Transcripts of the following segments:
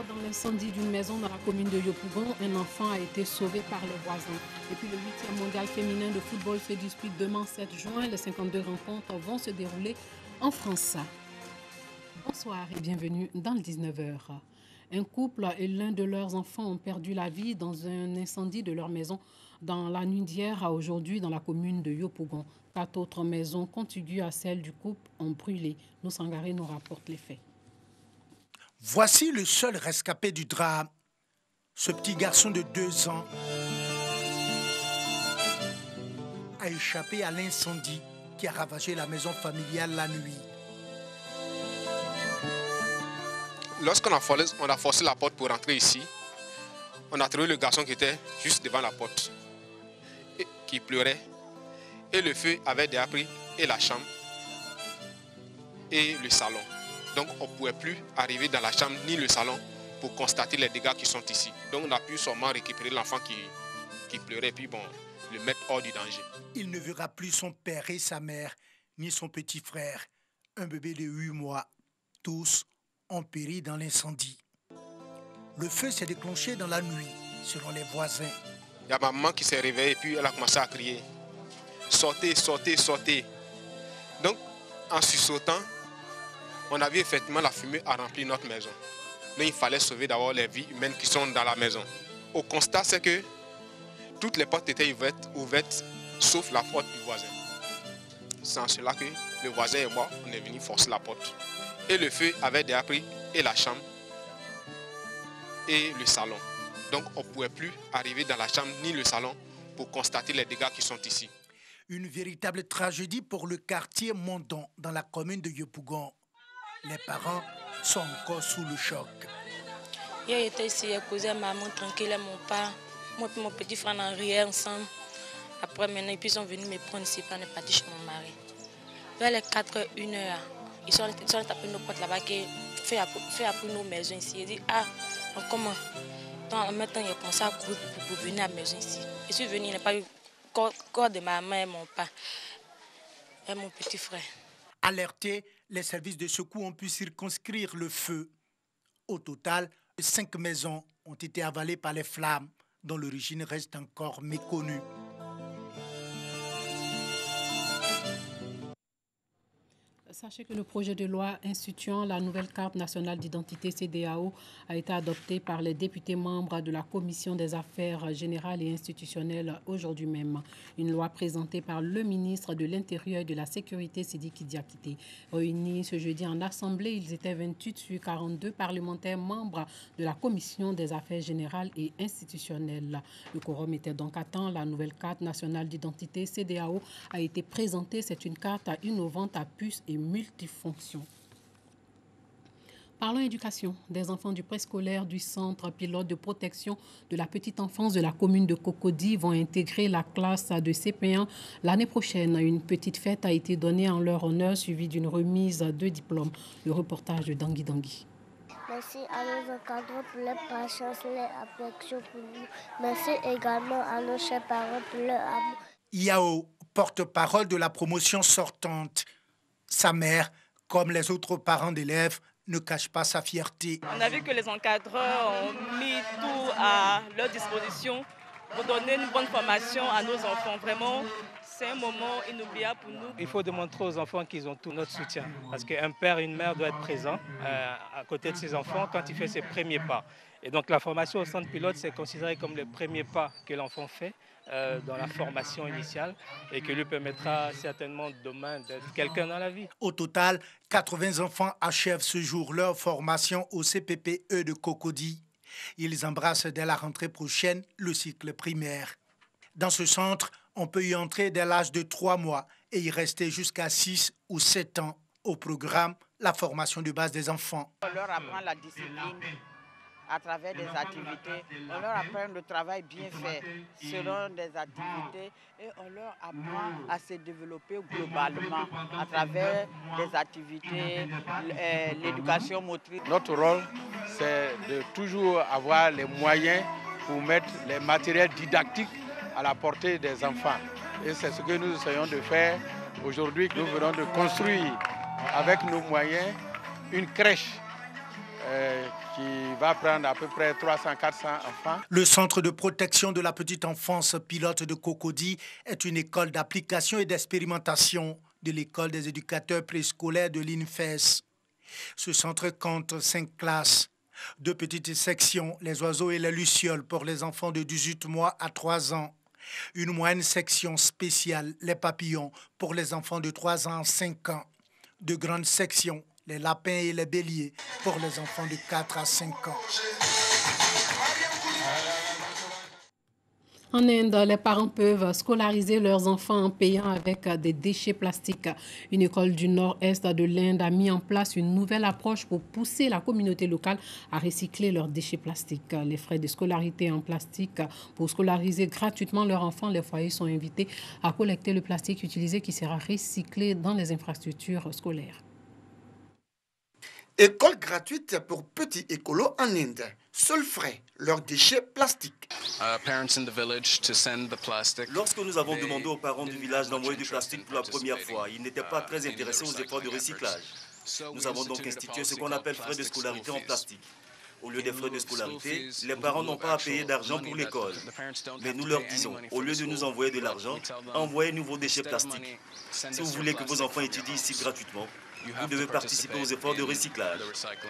Dans l'incendie d'une maison dans la commune de Yopougon, un enfant a été sauvé par les voisins. Et puis le 8e mondial féminin de football se dispute demain 7 juin. Les 52 rencontres vont se dérouler en France. Bonsoir et bienvenue dans le 19h. Un couple et l'un de leurs enfants ont perdu la vie dans un incendie de leur maison dans la nuit d'hier à aujourd'hui dans la commune de Yopougon. 4 autres maisons contiguës à celle du couple ont brûlé. Nos Sangaré nous rapporte les faits. Voici le seul rescapé du drame. Ce petit garçon de 2 ans a échappé à l'incendie qui a ravagé la maison familiale la nuit. Lorsqu'on a forcé la porte pour rentrer ici, on a trouvé le garçon qui était juste devant la porte, et qui pleurait. Et le feu avait déjà pris et la chambre et le salon. Donc on ne pouvait plus arriver dans la chambre ni le salon pour constater les dégâts qui sont ici. Donc on a pu seulement récupérer l'enfant qui pleurait, puis bon, le mettre hors du danger. Il ne verra plus son père et sa mère, ni son petit frère, un bébé de 8 mois. Tous ont péri dans l'incendie. Le feu s'est déclenché dans la nuit, selon les voisins. Il y a ma maman qui s'est réveillée et puis elle a commencé à crier. Sortez, sortez, sortez. Donc en sursautant, on a vu effectivement la fumée a rempli notre maison. Mais il fallait sauver d'abord les vies humaines qui sont dans la maison. Au constat, c'est que toutes les portes étaient ouvertes sauf la porte du voisin. C'est en cela que le voisin et moi, on est venus forcer la porte. Et le feu avait déjà pris et la chambre et le salon. Donc on ne pouvait plus arriver dans la chambre ni le salon pour constater les dégâts qui sont ici. Une véritable tragédie pour le quartier Mondon dans la commune de Yopougon. Les parents sont encore sous le choc. Hier, j'étais ici, j'ai causé à maman tranquille, mon père. Moi et mon petit frère, on a ri ensemble. Après, maintenant, ils sont venus me prendre ici, on est parti chez mon mari. Vers les 4h, 1h, ils sont tapés nos portes là-bas qui fait appeler nos maisons ici. Ils disent, ah, comment? En même temps, il a commencé à courir pour venir à la maison ici. Je suis venu, il n'y a pas eu corps de ma maman et mon père et mon petit frère. Alertés, les services de secours ont pu circonscrire le feu. Au total, 5 maisons ont été avalées par les flammes, dont l'origine reste encore méconnue. Sachez que le projet de loi instituant la nouvelle carte nationale d'identité CEDEAO a été adopté par les députés membres de la Commission des affaires générales et institutionnelles aujourd'hui même. Une loi présentée par le ministre de l'Intérieur et de la Sécurité, Sidiki Diakité. Réunis ce jeudi en Assemblée, ils étaient 28 sur 42 parlementaires membres de la Commission des affaires générales et institutionnelles. Le quorum était donc à temps. La nouvelle carte nationale d'identité CEDEAO a été présentée. C'est une carte innovante à puce et multifonction. Parlons éducation. Des enfants du préscolaire du centre pilote de protection de la petite enfance de la commune de Cocody vont intégrer la classe de CP1 l'année prochaine. Une petite fête a été donnée en leur honneur, suivie d'une remise de diplôme. Le reportage de Dangui Dangui. Merci à nos encadrants pour leur patience et leur affection pour nous. Merci également à nos chers parents pour leur amour. Yao, porte-parole de la promotion sortante. Sa mère, comme les autres parents d'élèves, ne cache pas sa fierté. On a vu que les encadreurs ont mis tout à leur disposition pour donner une bonne formation à nos enfants. Vraiment, c'est un moment inoubliable pour nous. Il faut démontrer aux enfants qu'ils ont tout notre soutien. Parce qu'un père et une mère doivent être présents à côté de ses enfants quand il fait ses premiers pas. Et donc la formation au centre pilote, c'est considéré comme le premier pas que l'enfant fait dans la formation initiale et qui lui permettra certainement demain d'être quelqu'un dans la vie. Au total, 80 enfants achèvent ce jour leur formation au CPPE de Cocody. Ils embrassent dès la rentrée prochaine le cycle primaire. Dans ce centre, on peut y entrer dès l'âge de 3 mois et y rester jusqu'à 6 ou 7 ans. Au programme, la formation de base des enfants. On leur apprend la discipline à travers des activités. On leur apprend le travail bien fait selon des activités et on leur apprend à se développer globalement à travers des activités, l'éducation motrice. Notre rôle, c'est de toujours avoir les moyens pour mettre les matériels didactiques à la portée des enfants. Et c'est ce que nous essayons de faire aujourd'hui. Nous venons de construire avec nos moyens une crèche qui va prendre à peu près 300-400 enfants. Le centre de protection de la petite enfance pilote de Cocody est une école d'application et d'expérimentation de l'école des éducateurs préscolaires de l'INFES. Ce centre compte 5 classes, 2 petites sections, les oiseaux et les lucioles pour les enfants de 18 mois à 3 ans. Une moyenne section spéciale, les papillons, pour les enfants de 3 ans à 5 ans. 2 grandes sections, les lapins et les béliers, pour les enfants de 4 à 5 ans. En Inde, les parents peuvent scolariser leurs enfants en payant avec des déchets plastiques. Une école du nord-est de l'Inde a mis en place une nouvelle approche pour pousser la communauté locale à recycler leurs déchets plastiques. Les frais de scolarité en plastique pour scolariser gratuitement leurs enfants, les foyers sont invités à collecter le plastique utilisé qui sera recyclé dans les infrastructures scolaires. École gratuite pour petits écolos en Inde. Seuls frais, leurs déchets plastiques. Lorsque nous avons demandé aux parents du village d'envoyer du plastique pour la première fois, ils n'étaient pas très intéressés aux efforts de recyclage. Nous avons donc institué ce qu'on appelle frais de scolarité en plastique. Au lieu des frais de scolarité, les parents n'ont pas à payer d'argent pour l'école. Mais nous leur disons, au lieu de nous envoyer de l'argent, envoyez-nous vos déchets plastiques. Si vous voulez que vos enfants étudient ici gratuitement, vous devez participer aux efforts de recyclage.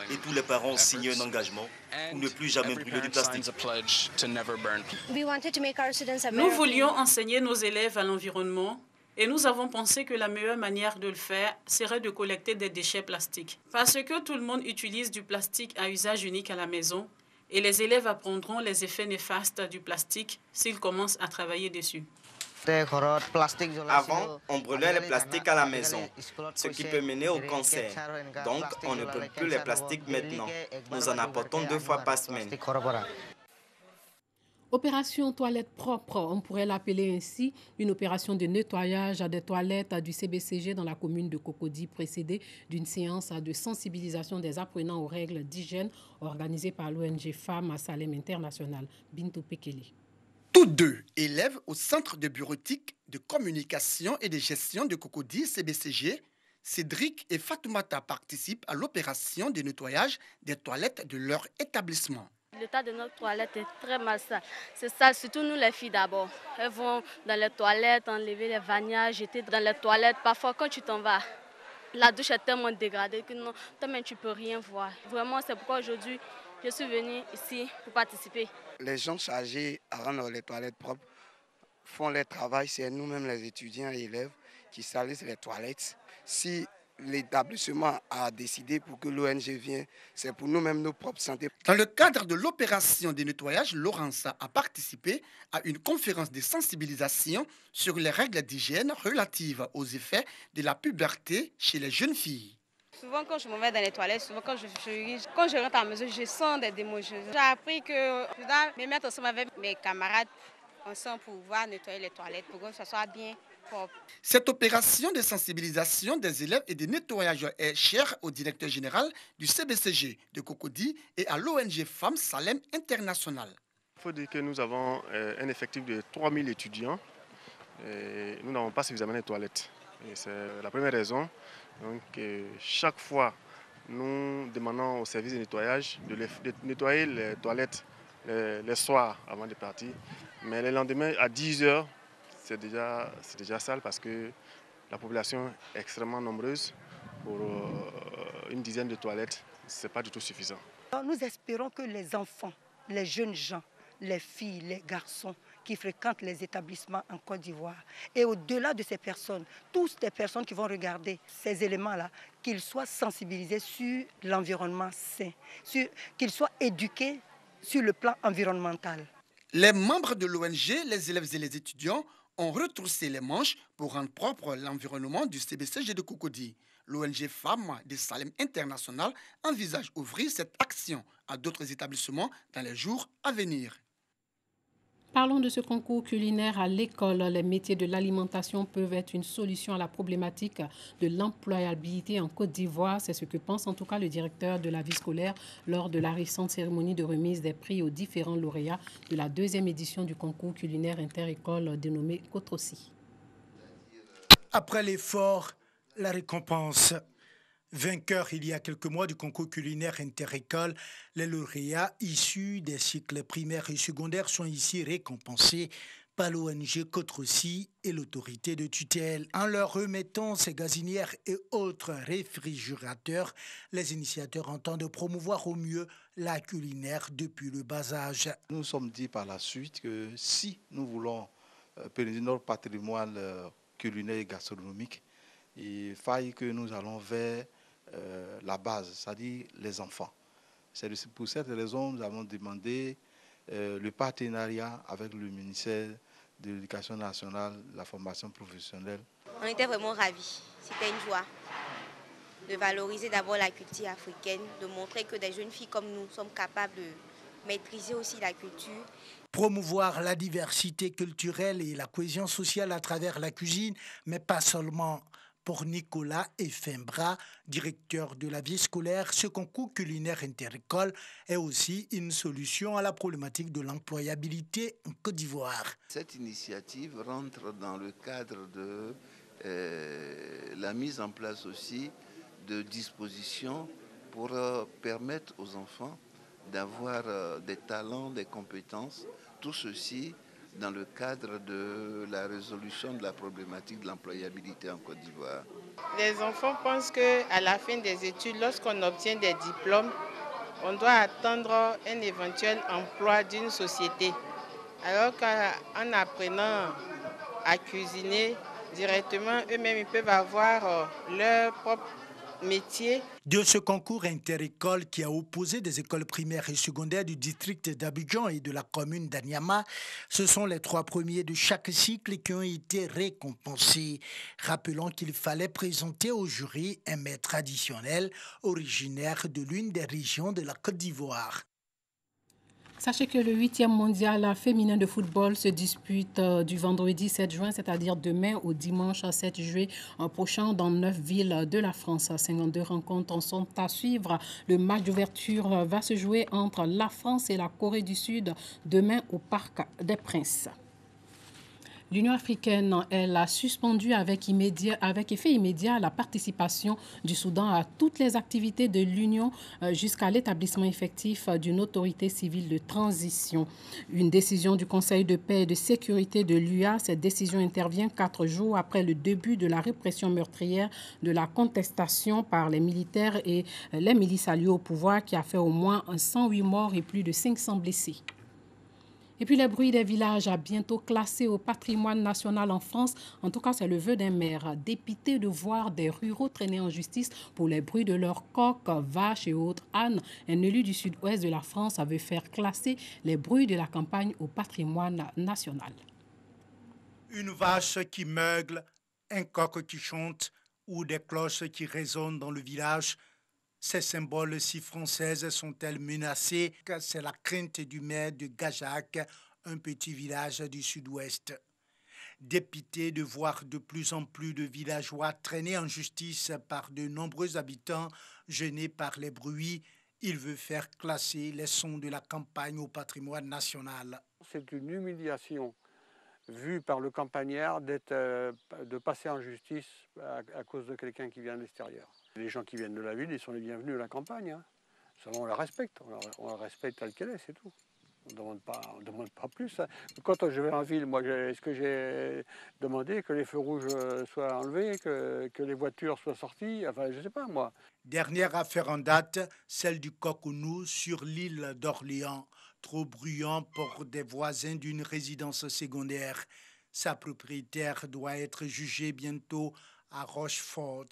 Et tous les parents signent un engagement pour ne plus jamais brûler du plastique. Nous voulions enseigner nos élèves à l'environnement et nous avons pensé que la meilleure manière de le faire serait de collecter des déchets plastiques. Parce que tout le monde utilise du plastique à usage unique à la maison et les élèves apprendront les effets néfastes du plastique s'ils commencent à travailler dessus. Avant, on brûlait les plastiques à la maison, ce qui peut mener au cancer. Donc, on ne brûle plus les plastiques maintenant. Nous en apportons 2 fois par semaine. Opération toilette propre, on pourrait l'appeler ainsi, une opération de nettoyage des toilettes du CBCG dans la commune de Cocody, précédée d'une séance de sensibilisation des apprenants aux règles d'hygiène organisée par l'ONG Femmes à Salem International. Bintou Pekele. Tous deux élèves au Centre de bureautique, de communication et de gestion de Cocody CBCG, Cédric et Fatoumata participent à l'opération de nettoyage des toilettes de leur établissement. L'état de notre toilette est très malsain. C'est ça, surtout nous les filles d'abord. Elles vont dans les toilettes, enlever les vannières, jeter dans les toilettes. Parfois, quand tu t'en vas, la douche est tellement dégradée que non, toi-même tu ne peux rien voir. Vraiment, c'est pourquoi aujourd'hui, je suis venue ici pour participer. Les gens chargés à rendre les toilettes propres font leur travail. C'est nous-mêmes les étudiants et élèves qui salissent les toilettes. Si l'établissement a décidé pour que l'ONG vienne, c'est pour nous-mêmes nos propres santé. Dans le cadre de l'opération de nettoyage, Laurence a participé à une conférence de sensibilisation sur les règles d'hygiène relatives aux effets de la puberté chez les jeunes filles. Souvent, quand je me mets dans les toilettes, souvent quand je rentre à la maison, je sens des émotions. J'ai appris que je dois me mettre ensemble avec mes camarades ensemble pour pouvoir nettoyer les toilettes, pour que ça soit bien propre. Cette opération de sensibilisation des élèves et de nettoyage est chère au directeur général du CBCG de Cocody et à l'ONG Femmes Salem International. Il faut dire que nous avons un effectif de 3000 étudiants et nous n'avons pas suffisamment de toilettes. Et c'est la première raison. Donc, chaque fois, nous demandons au service de nettoyage de nettoyer les toilettes les soirs avant de partir. Mais le lendemain, à 10 h, c'est déjà sale parce que la population est extrêmement nombreuse. Pour une dizaine de toilettes, ce n'est pas du tout suffisant. Nous espérons que les enfants, les jeunes gens, les filles, les garçons qui fréquentent les établissements en Côte d'Ivoire. Et au-delà de ces personnes, toutes les personnes qui vont regarder ces éléments-là, qu'ils soient sensibilisés sur l'environnement sain, qu'ils soient éduqués sur le plan environnemental. Les membres de l'ONG, les élèves et les étudiants ont retroussé les manches pour rendre propre l'environnement du CBCG de Cocody. L'ONG Femmes de Salem International envisage ouvrir cette action à d'autres établissements dans les jours à venir. Parlons de ce concours culinaire à l'école. Les métiers de l'alimentation peuvent être une solution à la problématique de l'employabilité en Côte d'Ivoire. C'est ce que pense en tout cas le directeur de la vie scolaire lors de la récente cérémonie de remise des prix aux différents lauréats de la 2e édition du concours culinaire inter-école dénommé Cotrossi. Après l'effort, la récompense. Vainqueurs il y a quelques mois du concours culinaire interécole, les lauréats issus des cycles primaires et secondaires sont ici récompensés par l'ONG Côte-Rossi et l'autorité de tutelle. En leur remettant ces gazinières et autres réfrigérateurs, les initiateurs entendent promouvoir au mieux la culinaire depuis le bas âge. Nous nous sommes dit par la suite que si nous voulons pérenniser notre patrimoine culinaire et gastronomique, il faille que nous allons vers la base, c'est-à-dire les enfants. C'est pour cette raison que nous avons demandé le partenariat avec le ministère de l'Éducation nationale, de la formation professionnelle. On était vraiment ravis. C'était une joie de valoriser d'abord la culture africaine, de montrer que des jeunes filles comme nous sommes capables de maîtriser aussi la culture. Promouvoir la diversité culturelle et la cohésion sociale à travers la cuisine, mais pas seulement. Pour Nicolas Efembra, directeur de la vie scolaire, ce concours culinaire interécole est aussi une solution à la problématique de l'employabilité en Côte d'Ivoire. Cette initiative rentre dans le cadre de la mise en place aussi de dispositions pour permettre aux enfants d'avoir des talents, des compétences, tout ceci dans le cadre de la résolution de la problématique de l'employabilité en Côte d'Ivoire. Les enfants pensent qu'à la fin des études, lorsqu'on obtient des diplômes, on doit attendre un éventuel emploi d'une société. Alors qu'en apprenant à cuisiner directement, eux-mêmes, ils peuvent avoir leur propre métier. De ce concours interécole qui a opposé des écoles primaires et secondaires du district d'Abidjan et de la commune d'Anyama, ce sont les 3 premiers de chaque cycle qui ont été récompensés. Rappelons qu'il fallait présenter au jury un mets traditionnel originaire de l'une des régions de la Côte d'Ivoire. Sachez que le 8e mondial féminin de football se dispute du vendredi 7 juin, c'est-à-dire demain au dimanche 7 juillet prochain dans 9 villes de la France. 52 rencontres sont à suivre. Le match d'ouverture va se jouer entre la France et la Corée du Sud demain au Parc des Princes. L'Union africaine, elle a suspendu avec effet immédiat la participation du Soudan à toutes les activités de l'Union jusqu'à l'établissement effectif d'une autorité civile de transition. Une décision du Conseil de paix et de sécurité de l'UA, cette décision intervient 4 jours après le début de la répression meurtrière de la contestation par les militaires et les milices alliées au pouvoir qui a fait au moins 108 morts et plus de 500 blessés. Et puis les bruits des villages à bientôt classés au patrimoine national en France. En tout cas, c'est le vœu d'un maire. Dépité de voir des ruraux traîner en justice pour les bruits de leurs coqs, vaches et autres ânes. Un élu du sud-ouest de la France veut faire classer les bruits de la campagne au patrimoine national. Une vache qui meugle, un coq qui chante ou des cloches qui résonnent dans le village. Ces symboles si françaises sont-elles menacées? C'est la crainte du maire de Gajac, un petit village du sud-ouest. Dépité de voir de plus en plus de villageois traînés en justice par de nombreux habitants gênés par les bruits, il veut faire classer les sons de la campagne au patrimoine national. C'est une humiliation vue par le campagnard de passer en justice à cause de quelqu'un qui vient de l'extérieur. Les gens qui viennent de la ville, ils sont les bienvenus à la campagne. Hein. On la respecte, on la respecte telle qu'elle est, c'est tout. On ne demande pas plus. Hein. Quand je vais en ville, moi, est-ce que j'ai demandé que les feux rouges soient enlevés, que les voitures soient sorties? Enfin, je ne sais pas, moi. Dernière affaire en date, celle du coq-au-nou sur l'île d'Orléans. Trop bruyant pour des voisins d'une résidence secondaire. Sa propriétaire doit être jugée bientôt à Rochefort.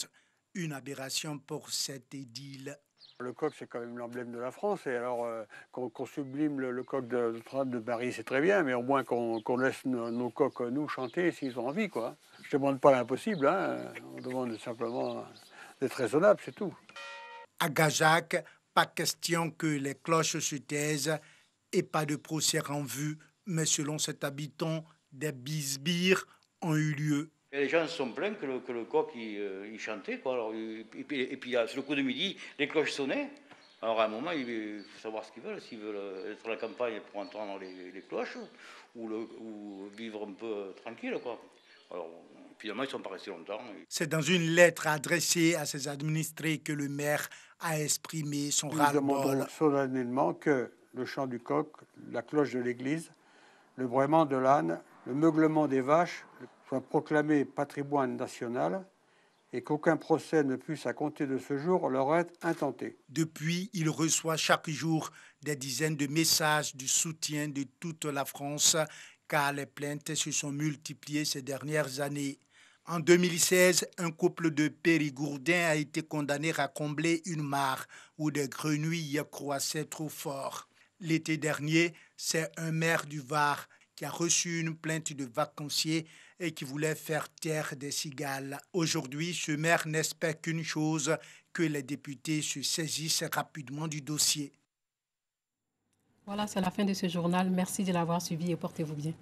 Une aberration pour cette idylle. Le coq, c'est quand même l'emblème de la France. Et alors, qu'on sublime le coq de Paris, c'est très bien, mais au moins qu'on laisse nos coqs, nous, chanter s'ils ont envie, quoi. Je ne demande pas l'impossible, hein. On demande simplement d'être raisonnable, c'est tout. À Gajac, pas question que les cloches se taisent et pas de procès en vue. Mais selon cet habitant, des bisbires ont eu lieu. Et les gens se sont plaints que le coq il chantait, quoi. Alors, et puis sur le coup de midi, les cloches sonnaient. Alors à un moment, il faut savoir ce qu'ils veulent. S'ils veulent être à la campagne pour entendre les cloches ou vivre un peu tranquille, quoi. Alors Finalement, ils ne sont pas restés longtemps. C'est dans une lettre adressée à ses administrés que le maire a exprimé son ras-le-bol. Nous demandons solennellement que le chant du coq, la cloche de l'église, le braiement de l'âne, le meuglement des vaches soient proclamés patrimoine national et qu'aucun procès ne puisse, à compter de ce jour, leur être intenté. Depuis, il reçoit chaque jour des dizaines de messages de soutien de toute la France, car les plaintes se sont multipliées ces dernières années. En 2016, un couple de Périgourdins a été condamné à combler une mare où des grenouilles croissaient trop fort. L'été dernier, c'est un maire du Var qui a reçu une plainte de vacanciers et qui voulait faire taire des cigales. Aujourd'hui, ce maire n'espère qu'une chose, que les députés se saisissent rapidement du dossier. Voilà, c'est la fin de ce journal. Merci de l'avoir suivi et portez-vous bien.